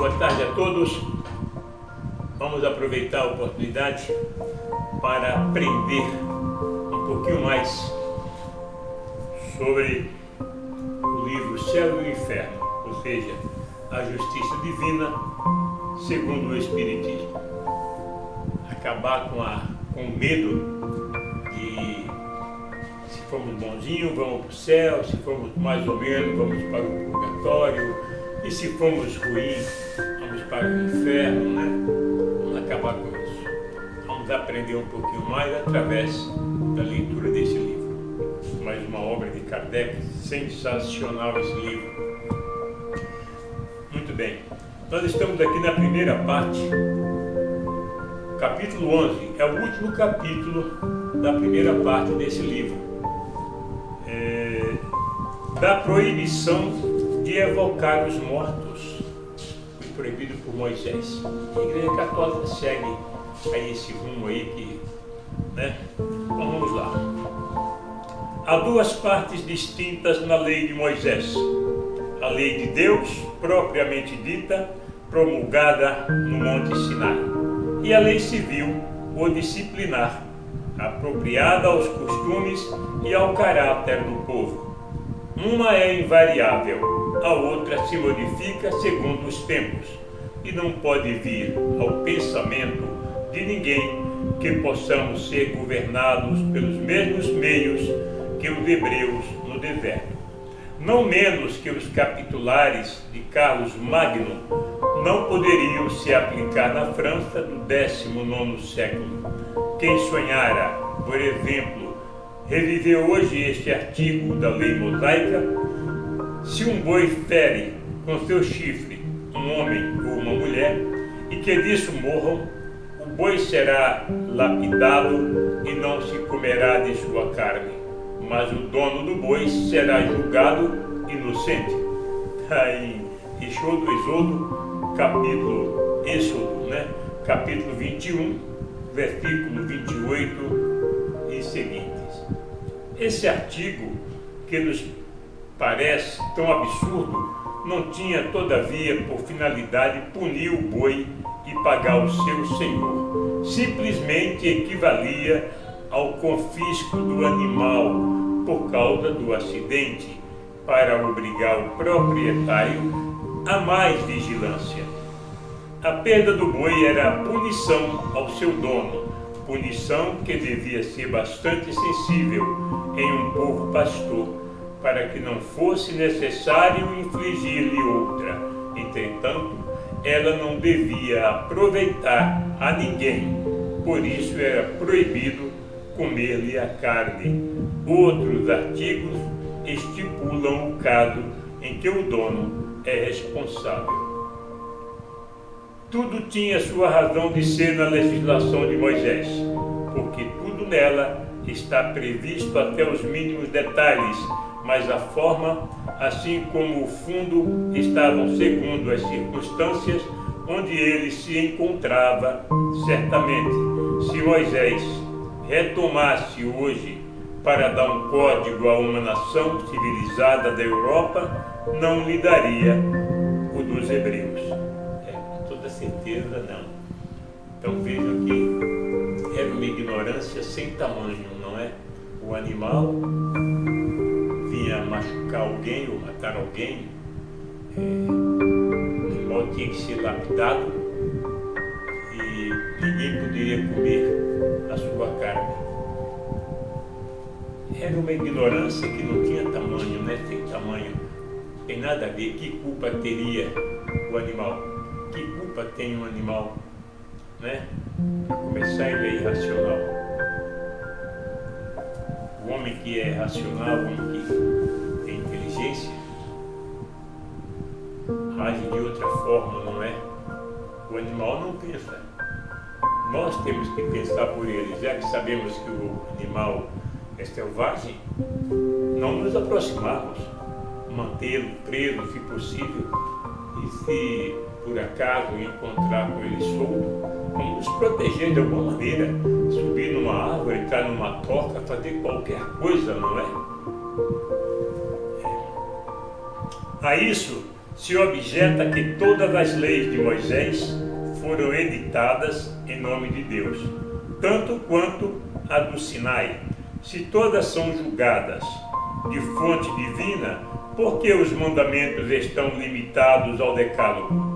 boa tarde a todos. Vamos aproveitar a oportunidade para aprender um pouquinho mais sobre o livro Céu e o Inferno, ou seja, a justiça divina segundo o Espiritismo. Acabar com o medo de, se formos bonzinhos, vamos para o céu, se formos mais ou menos, vamos para o purgatório, e se formos ruins, vamos para o inferno, né? Vamos acabar com isso. Vamos aprender um pouquinho mais através da leitura desse livro. Mais uma obra de Kardec, sensacional esse livro. Muito bem, nós estamos aqui na primeira parte, capítulo 11, é o último capítulo da primeira parte desse livro, da proibição de evocar os mortos, foi proibido por Moisés. A Igreja Católica segue aí esse rumo aí que, né? Então vamos lá. Há duas partes distintas na lei de Moisés: a lei de Deus, propriamente dita, promulgada no Monte Sinai, e a lei civil ou disciplinar, apropriada aos costumes e ao caráter do povo. Uma é invariável, a outra se modifica segundo os tempos, e não pode vir ao pensamento de ninguém que possamos ser governados pelos mesmos meios que os hebreus no deserto. Não menos que os capitulares de Carlos Magno não poderiam se aplicar na França do 19º século. Quem sonhara, por exemplo, reviver hoje este artigo da lei mosaica: se um boi fere com seu chifre um homem ou uma mulher, e que disso morram, o boi será lapidado e não se comerá de sua carne, mas o dono do boi será julgado inocente. Aí, Êxodo, capítulo 21, versículo 28 e seguintes. Esse artigo, que nos parece tão absurdo, não tinha, todavia, por finalidade punir o boi e pagar o seu senhor. Simplesmente equivalia ao confisco do animal por causa do acidente, para obrigar o proprietário a mais vigilância. A perda do boi era a punição ao seu dono, punição que devia ser bastante sensível em um povo pastor, para que não fosse necessário infligir-lhe outra. Entretanto, ela não devia aproveitar a ninguém, por isso era proibido comer-lhe a carne. Outros artigos estipulam o caso em que o dono é responsável. Tudo tinha sua razão de ser na legislação de Moisés, porque tudo nela está previsto até os mínimos detalhes, mas a forma, assim como o fundo, estavam segundo as circunstâncias onde ele se encontrava. Certamente, se Moisés retomasse hoje para dar um código a uma nação civilizada da Europa, não lhe daria o dos hebreus. Com toda certeza não. Então vejam que era uma ignorância sem tamanho, não é? O animal vinha machucar alguém ou matar alguém, o animal tinha que ser lapidado e ninguém poderia comer a sua carne. Era uma ignorância que não tinha tamanho, né? Sem tamanho. Tem nada a ver. Que culpa teria o animal? Que culpa tem um animal, né? Para começar, ele é irracional. O homem que é racional, o homem que tem inteligência, age de outra forma, não é? O animal não pensa. Nós temos que pensar por ele. Já que sabemos que o animal é selvagem, não nos aproximarmos, mantê-lo preso se possível, e se por acaso encontrar com ele solto, vamos nos proteger de alguma maneira, subir numa árvore, entrar numa toca, fazer qualquer coisa, não é? A isso se objeta que todas as leis de Moisés foram editadas em nome de Deus, tanto quanto a do Sinai. Se todas são julgadas de fonte divina, por que os mandamentos estão limitados ao decálogo?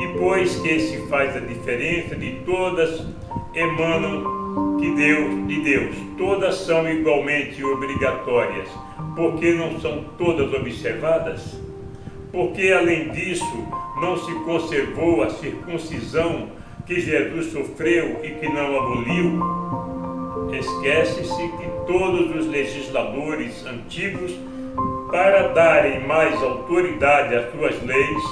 E pois que se faz a diferença de todas emanam de Deus, todas são igualmente obrigatórias, porque não são todas observadas? Porque além disso não se conservou a circuncisão que Jesus sofreu e que não aboliu? Esquece-se que todos os legisladores antigos, para darem mais autoridade às suas leis,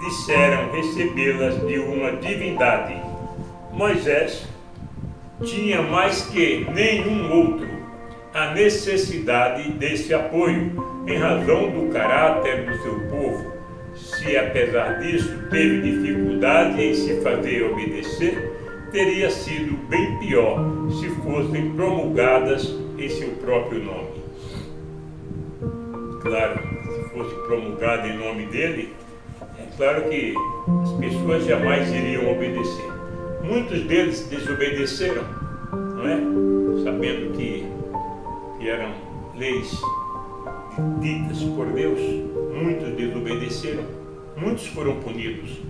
disseram recebê-las de uma divindade. Moisés tinha mais que nenhum outro a necessidade desse apoio, em razão do caráter do seu povo. Se apesar disso teve dificuldade em se fazer obedecer, teria sido bem pior se fossem promulgadas em seu próprio nome. Claro, se fosse promulgada em nome dele, é claro que as pessoas jamais iriam obedecer. Muitos deles desobedeceram, não é? Sabendo que eram leis ditas por Deus, muitos desobedeceram, muitos foram punidos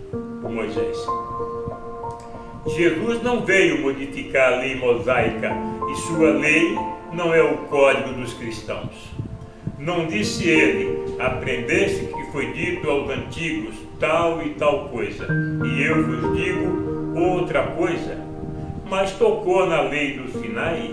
por Moisés. Jesus não veio modificar a lei mosaica e sua lei não é o código dos cristãos. Não disse ele: aprendeste que foi dito aos antigos tal e tal coisa, e eu vos digo outra coisa. Mas tocou na lei do Sinai,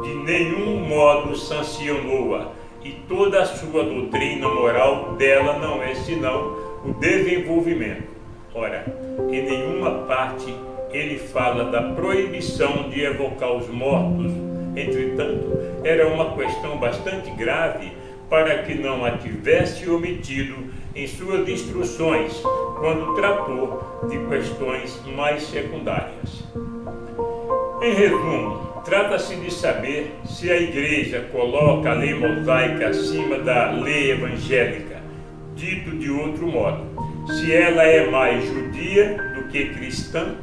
de nenhum modo sancionou-a, e toda a sua doutrina moral dela não é senão o desenvolvimento. Ora, em nenhuma parte ele fala da proibição de evocar os mortos. Entretanto, era uma questão bastante grave para que não a tivesse omitido em suas instruções, quando tratou de questões mais secundárias. Em resumo, trata-se de saber se a Igreja coloca a lei mosaica acima da lei evangélica, dito de outro modo, se ela é mais judia do que cristã.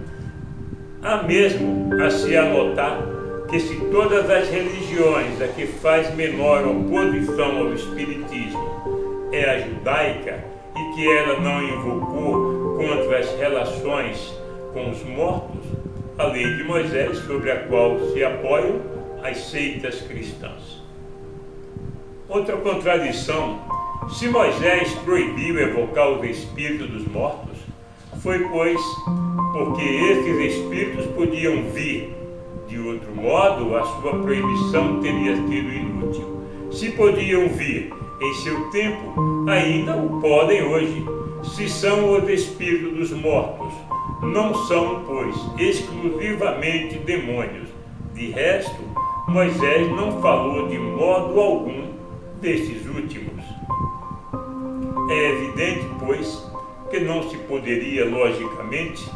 Há mesmo a se anotar que se todas as religiões a que faz menor oposição ao Espiritismo é a judaica e que ela não invocou contra as relações com os mortos, a lei de Moisés, sobre a qual se apoiam as seitas cristãs. Outra contradição: se Moisés proibiu evocar os espíritos dos mortos, foi pois porque esses espíritos podiam vir. De outro modo, a sua proibição teria sido inútil. Se podiam vir em seu tempo, ainda o podem hoje. Se são os espíritos dos mortos, não são, pois, exclusivamente demônios. De resto, Moisés não falou de modo algum destes últimos. É evidente, pois, que não se poderia, logicamente,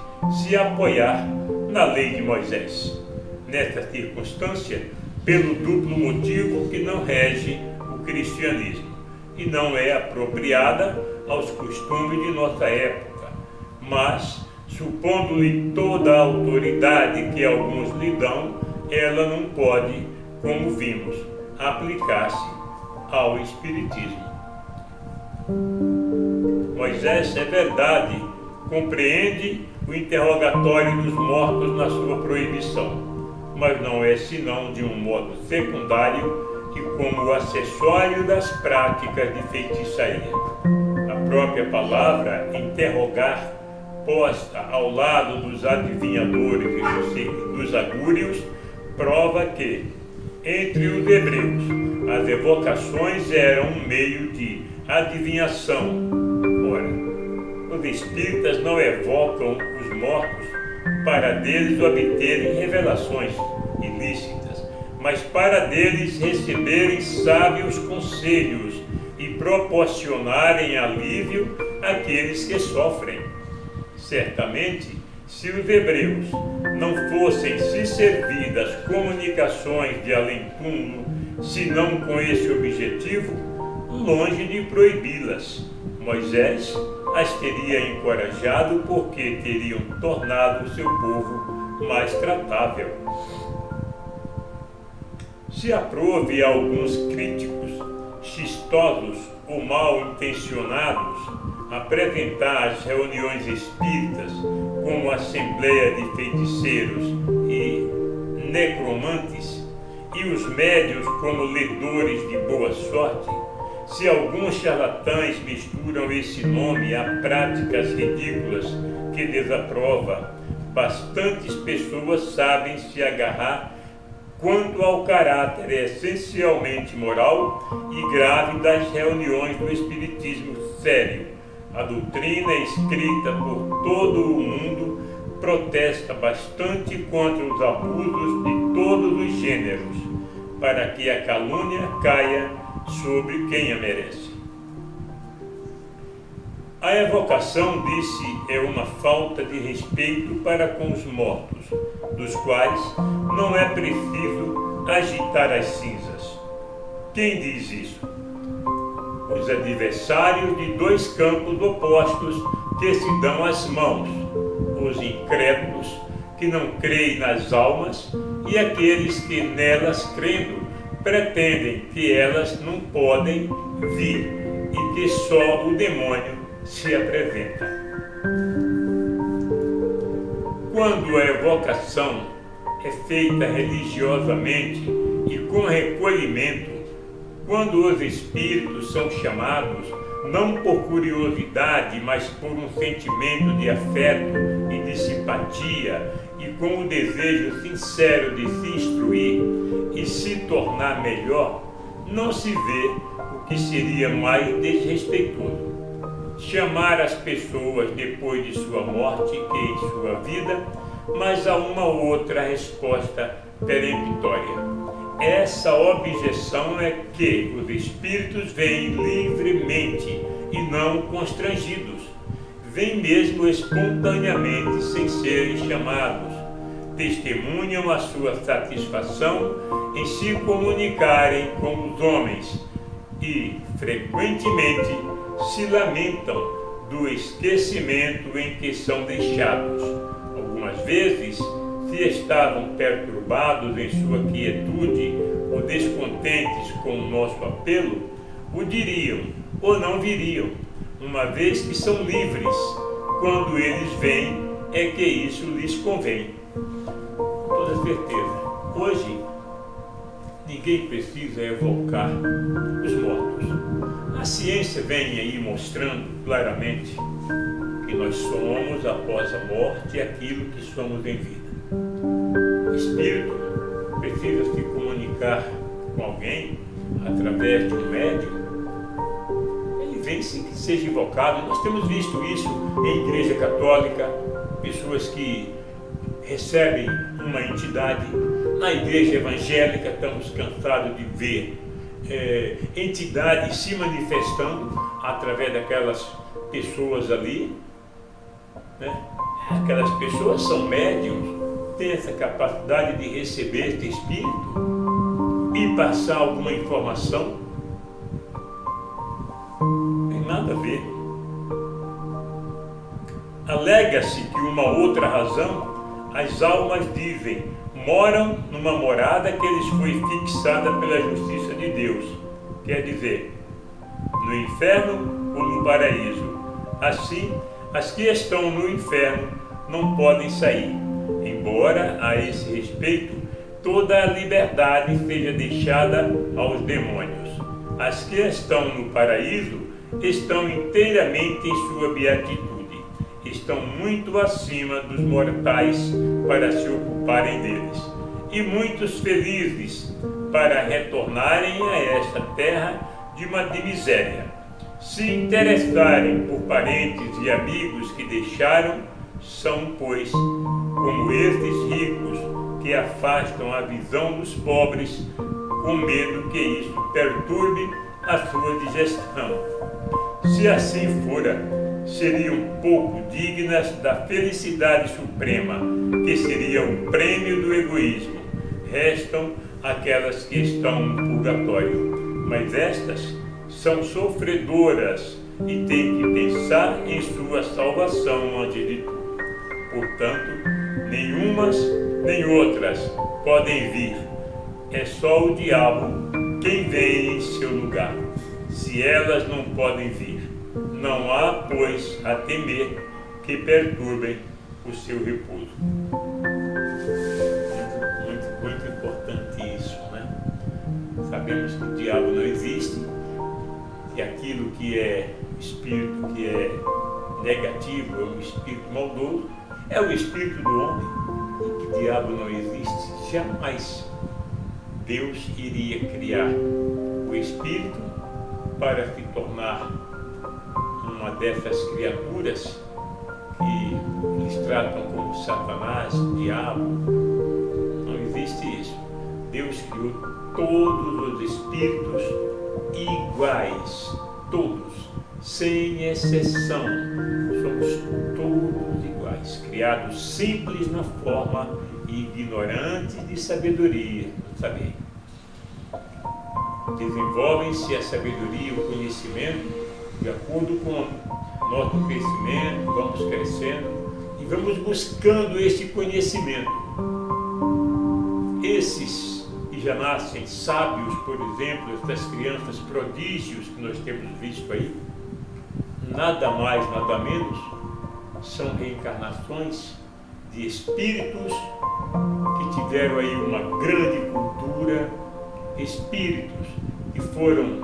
se apoiar na lei de Moisés. Nesta circunstância, pelo duplo motivo que não rege o cristianismo e não é apropriada aos costumes de nossa época, mas, supondo-lhe toda a autoridade que alguns lhe dão, ela não pode, como vimos, aplicar-se ao Espiritismo. Moisés, é verdade, compreende o interrogatório dos mortos na sua proibição, mas não é senão de um modo secundário e como acessório das práticas de feitiçaria. A própria palavra interrogar, posta ao lado dos adivinhadores e dos agúrios, prova que, entre os hebreus, as evocações eram um meio de adivinhação. Ora, os espíritas não evocam os mortos para deles obterem revelações ilícitas, mas para deles receberem sábios conselhos e proporcionarem alívio àqueles que sofrem. Certamente, se os hebreus não fossem se servir das comunicações de além-túmulo, senão com esse objetivo, longe de proibi-las, Moisés as teria encorajado porque teriam tornado o seu povo mais tratável. Se aprove a alguns críticos, chistosos ou mal intencionados, apresentar as reuniões espíritas como assembleia de feiticeiros e necromantes, e os médiuns como ledores de boa sorte, se alguns charlatães misturam esse nome a práticas ridículas que desaprova, bastantes pessoas sabem se agarrar quanto ao caráter essencialmente moral e grave das reuniões do espiritismo sério. A doutrina escrita por todo o mundo protesta bastante contra os abusos de todos os gêneros, para que a calúnia caia sobre quem a merece. A evocação, disse, é uma falta de respeito para com os mortos, dos quais não é preciso agitar as cinzas. Quem diz isso? Os adversários de dois campos opostos que se dão as mãos, os incrédulos que não creem nas almas e aqueles que nelas crendo pretendem que elas não podem vir e que só o demônio se apresenta. Quando a evocação é feita religiosamente e com recolhimento, quando os espíritos são chamados não por curiosidade, mas por um sentimento de afeto e de simpatia e com o desejo sincero de se instruir e se tornar melhor, não se vê o que seria mais desrespeitoso. Chamar as pessoas depois de sua morte que em sua vida, mas a uma ou outra resposta peremptória. Essa objeção é que os espíritos vêm livremente e não constrangidos, vêm mesmo espontaneamente sem serem chamados, testemunham a sua satisfação em se comunicarem com os homens e, frequentemente, se lamentam do esquecimento em que são deixados. Algumas vezes, se estavam perturbados em sua quietude ou descontentes com o nosso apelo, o diriam ou não viriam, uma vez que são livres. Quando eles vêm, é que isso lhes convém. Com toda certeza, hoje ninguém precisa evocar os mortos. A ciência vem aí mostrando claramente que nós somos, após a morte, aquilo que somos em vida. O espírito precisa se comunicar com alguém através de um médium. Ele vem sem que seja invocado. Nós temos visto isso em igreja católica, pessoas que recebem uma entidade. Na igreja evangélica estamos cansados de ver entidades se manifestando através daquelas pessoas ali, né? Aquelas pessoas são médiums, têm essa capacidade de receber este espírito e passar alguma informação. Não tem nada a ver. Alega-se que uma outra razão, as almas dizem, moram numa morada que lhes foi fixada pela justiça de Deus, quer dizer, no inferno ou no paraíso. Assim, as que estão no inferno não podem sair, embora a esse respeito toda a liberdade seja deixada aos demônios. As que estão no paraíso estão inteiramente em sua beatitude, estão muito acima dos mortais para se ocuparem deles, e muitos felizes para retornarem a esta terra de miséria. Se interessarem por parentes e amigos que deixaram, são, pois, como estes ricos que afastam a visão dos pobres, com medo que isso perturbe a sua digestão. Se assim fora, seriam pouco dignas da felicidade suprema, que seria o prêmio do egoísmo. Restam aquelas que estão no purgatório, mas estas são sofredoras e tem que pensar em sua salvação antes de tudo. Portanto, nenhumas nem outras podem vir. É só o diabo quem vem em seu lugar. Se elas não podem vir, não há, pois, a temer que perturbem o seu repouso. Muito importante isso, né? Sabemos que o diabo não existe, que aquilo que é espírito que é negativo é um espírito maldoso, é o espírito do homem, e que o diabo não existe. Jamais Deus iria criar o espírito para se tornar uma dessas criaturas que eles tratam como Satanás, diabo. Não existe isso. Deus criou todos os espíritos iguais, todos, sem exceção. Somos todos iguais, criados simples na forma e ignorantes de sabedoria, saber. Desenvolvem-se a sabedoria e o conhecimento de acordo com o nosso crescimento, vamos crescendo e vamos buscando esse conhecimento. Esses que já nascem sábios, por exemplo, essas crianças prodígios que nós temos visto aí, nada mais, nada menos, são reencarnações de espíritos que tiveram aí uma grande cultura, espíritos que foram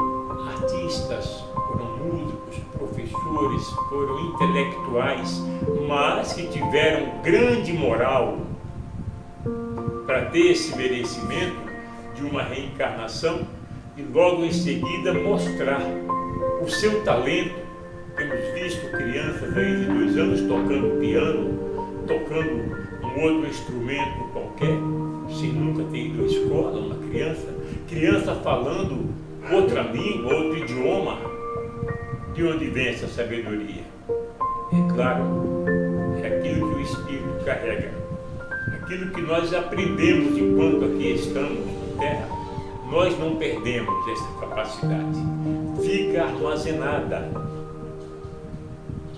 artistas, foram músicos, professores, foram intelectuais, mas que tiveram grande moral para ter esse merecimento de uma reencarnação e logo em seguida mostrar o seu talento. Temos visto crianças aí de 2 anos tocando piano, tocando um outro instrumento qualquer, sem nunca ter ido à escola, uma criança falando outra língua, outro idioma. De onde vem essa sabedoria? É claro, é aquilo que o Espírito carrega, aquilo que nós aprendemos enquanto aqui estamos na Terra. Nós não perdemos essa capacidade, fica armazenada.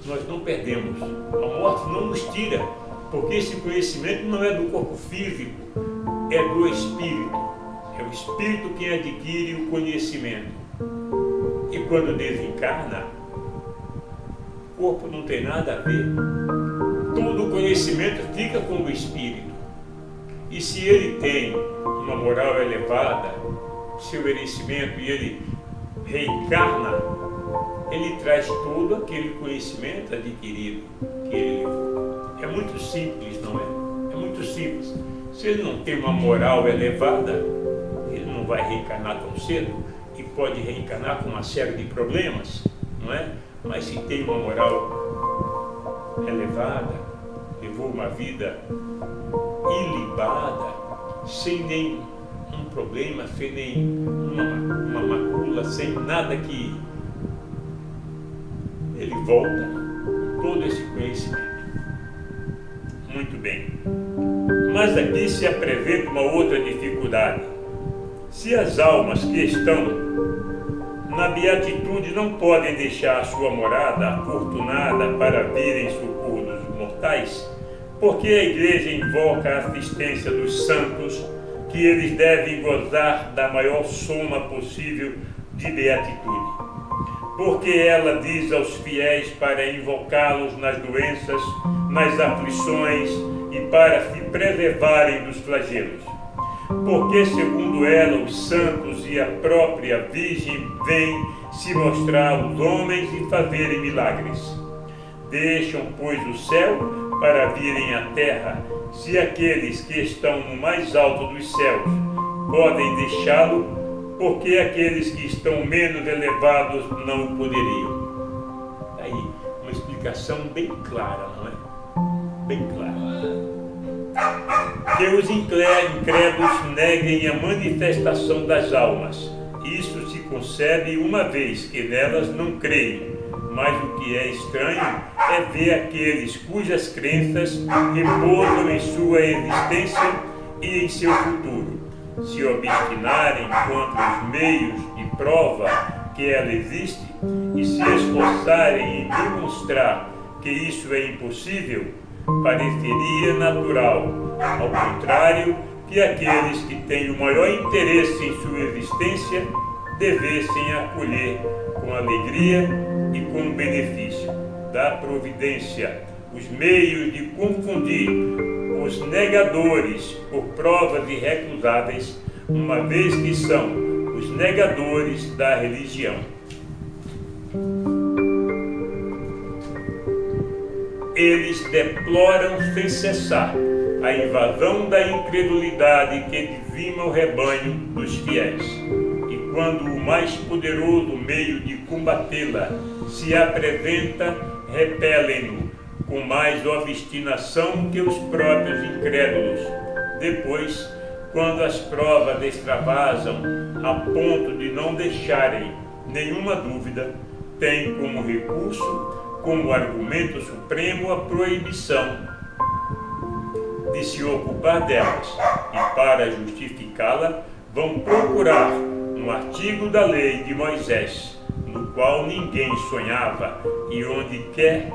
Nós não perdemos, a morte não nos tira, porque esse conhecimento não é do corpo físico, é do Espírito. É o Espírito quem adquire o conhecimento. E quando desencarna, o corpo não tem nada a ver. Todo o conhecimento fica com o Espírito. E se ele tem uma moral elevada, seu merecimento, e ele reencarna, ele traz todo aquele conhecimento adquirido que ele levou. É muito simples, não é? É muito simples. Se ele não tem uma moral elevada, ele não vai reencarnar tão cedo e pode reencarnar com uma série de problemas, não é? Mas se tem uma moral elevada, levou uma vida ilibada, sem nenhum problema, sem nenhuma macula, sem nada que ele volta com todo esse conhecimento. Muito bem. Mas aqui se apresenta uma outra dificuldade. Se as almas que estão na beatitude não podem deixar a sua morada afortunada para virem em socorro dos mortais, porque a Igreja invoca a assistência dos santos, que eles devem gozar da maior soma possível de beatitude. Porque ela diz aos fiéis para invocá-los nas doenças, nas aflições e para se preservarem dos flagelos. Porque, segundo ela, os santos e a própria Virgem vêm se mostrar aos homens e fazerem milagres. Deixam, pois, o céu para virem à terra, se aqueles que estão no mais alto dos céus podem deixá-lo, porque aqueles que estão menos elevados não o poderiam. Aí, uma explicação bem clara, não é? Bem clara. Que os incrédulos neguem a manifestação das almas. Isso se concebe uma vez que nelas não creem. Mas o que é estranho é ver aqueles cujas crenças repousam em sua existência e em seu futuro se obstinarem contra os meios de prova que ela existe e se esforçarem em demonstrar que isso é impossível, pareceria natural, ao contrário, que aqueles que têm o maior interesse em sua existência devessem acolher com alegria e com benefício da providência os meios de confundir os negadores por provas irrecusáveis, uma vez que são os negadores da religião. Eles deploram sem cessar a invasão da incredulidade que dizima o rebanho dos fiéis. E quando o mais poderoso meio de combatê-la se apresenta, repelem-no com mais obstinação que os próprios incrédulos. Depois, quando as provas extravasam a ponto de não deixarem nenhuma dúvida, têm como recurso, como argumento supremo, a proibição de se ocupar delas, e para justificá-la vão procurar um artigo da lei de Moisés, no qual ninguém sonhava, e onde quer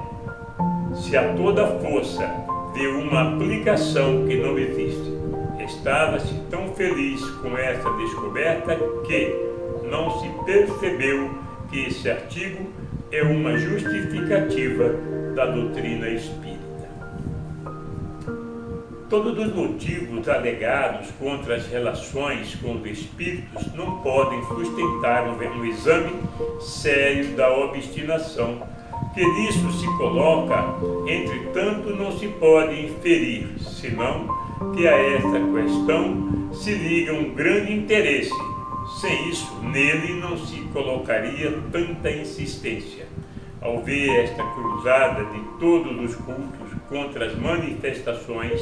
se a toda força vê uma aplicação que não existe. Estava-se tão feliz com essa descoberta que não se percebeu que esse artigo é uma justificativa da doutrina espírita. Todos os motivos alegados contra as relações com os espíritos não podem sustentar um exame sério da obstinação que nisso se coloca. Entretanto, não se pode inferir, senão que a esta questão se liga um grande interesse. Sem isso, nele não se colocaria tanta insistência. Ao ver esta cruzada de todos os cultos contra as manifestações,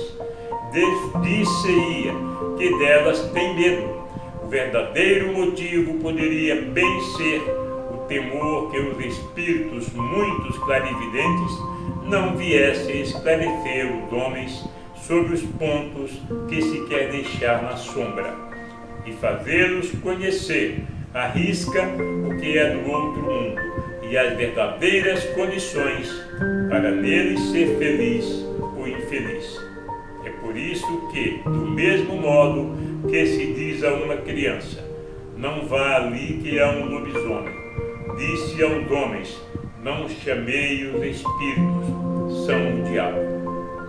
dir-se-ia que delas tem medo. O verdadeiro motivo poderia bem ser o temor que os espíritos, muitos clarividentes, não viessem esclarecer os homens sobre os pontos que se quer deixar na sombra, e fazê-los conhecer à risca o que é do outro mundo e as verdadeiras condições para nele ser feliz ou infeliz. É por isso que, do mesmo modo que se diz a uma criança, não vá ali que há um lobisomem, disse aos homens, não chamei os espíritos, são o diabo,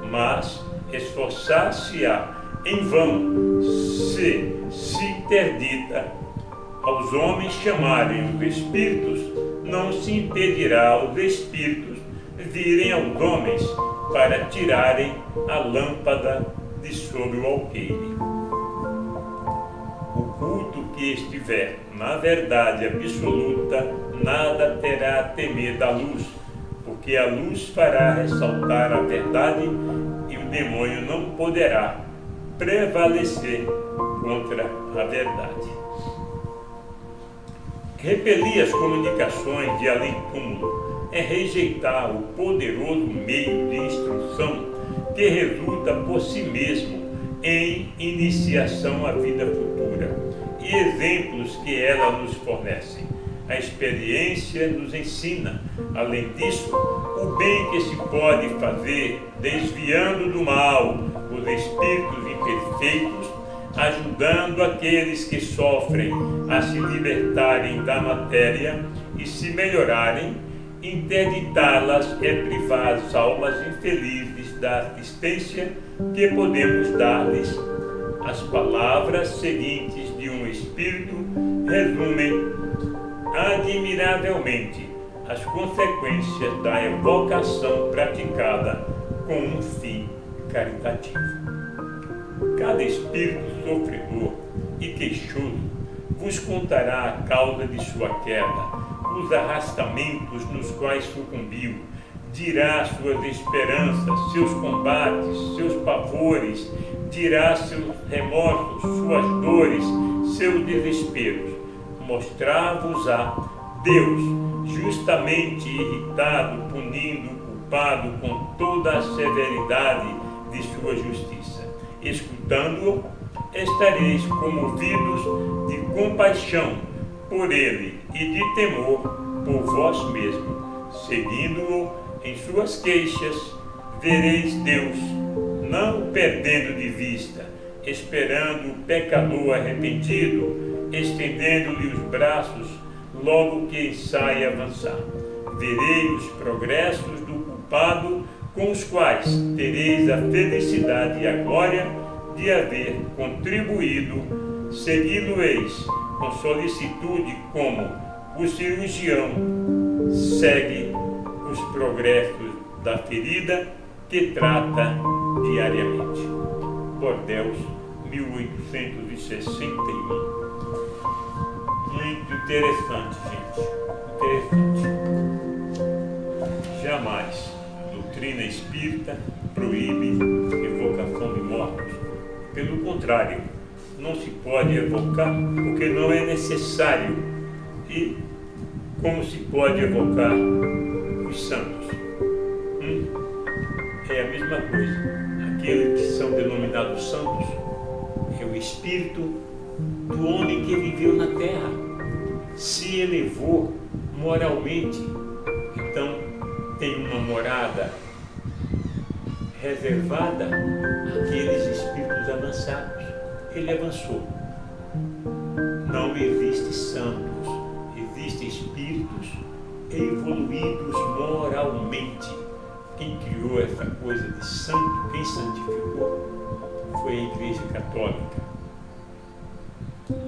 mas esforçar-se-á em vão se interdita aos homens chamarem os espíritos, não se impedirá aos espíritos virem aos homens para tirarem a lâmpada de sobre o alqueire. O culto que estiver na verdade absoluta nada terá a temer da luz, porque a luz fará ressaltar a verdade e o demônio não poderá prevalecer contra a verdade. Repelir as comunicações de além-túmulo é rejeitar o poderoso meio de instrução que resulta por si mesmo em iniciação à vida futura e exemplos que ela nos fornece. A experiência nos ensina, além disso, o bem que se pode fazer desviando do mal os espíritos imperfeitos, ajudando aqueles que sofrem a se libertarem da matéria e se melhorarem. Interditá-las é privar as almas infelizes da assistência que podemos dar-lhes. As palavras seguintes de um espírito resumem admiravelmente as consequências da evocação praticada com um fim caritativo. Cada espírito sofredor e queixoso vos contará a causa de sua queda, os arrastamentos nos quais sucumbiu, dirá suas esperanças, seus combates, seus pavores, dirá seus remorsos, suas dores, seus desesperos. Mostrar-vos-á Deus, justamente irritado, punindo o culpado com toda a severidade de sua justiça. Escutando-o, estareis comovidos de compaixão por ele e de temor por vós mesmos. Seguindo-o em suas queixas, vereis Deus, não o perdendo de vista, esperando o pecador arrependido, estendendo-lhe os braços, logo que ensaie avançar. Verei os progressos do culpado, com os quais tereis a felicidade e a glória de haver contribuído. Segui-lo-eis com solicitude, como o cirurgião segue os progressos da ferida que trata diariamente. Bordeaux, 1861. Muito interessante, gente. Interessante. Jamais a doutrina espírita proíbe evocação de mortos. Pelo contrário, não se pode evocar porque não é necessário. E como se pode evocar os santos? É a mesma coisa. Aqueles que são denominados santos é o espírito do homem que viveu na terra, se elevou moralmente, então tem uma morada reservada àqueles espíritos avançados. Ele avançou. Não existe santos, existem espíritos evoluídos moralmente. Quem criou essa coisa de santo, quem santificou, foi a Igreja Católica.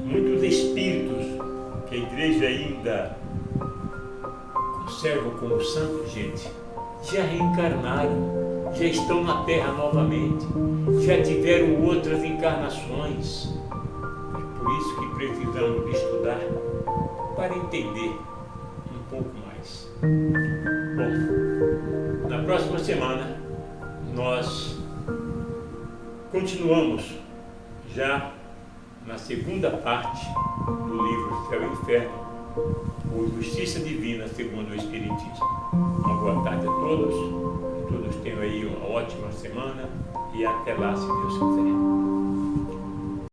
Muitos espíritos que a Igreja ainda conserva como santos, gente, já reencarnaram, já estão na Terra novamente, já tiveram outras encarnações. É por isso que precisamos de estudar para entender um pouco mais. Bom, na próxima semana nós continuamos já na segunda parte do livro Céu e Inferno, ou Justiça Divina segundo o Espiritismo. Uma boa tarde a todos, que todos tenham aí uma ótima semana e até lá, se Deus quiser.